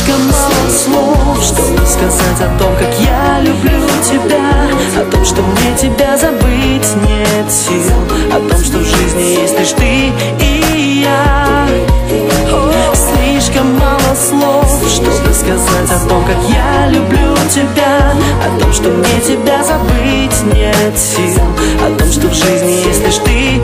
Слишком мало слов, чтобы сказать о том, как я люблю тебя, о том, что мне тебя забыть нет сил, о том, что в жизни есть лишь ты и я. Слишком мало слов, чтобы сказать о том, как я люблю тебя, о том, что мне тебя забыть нет сил, о том, что в жизни есть лишь ты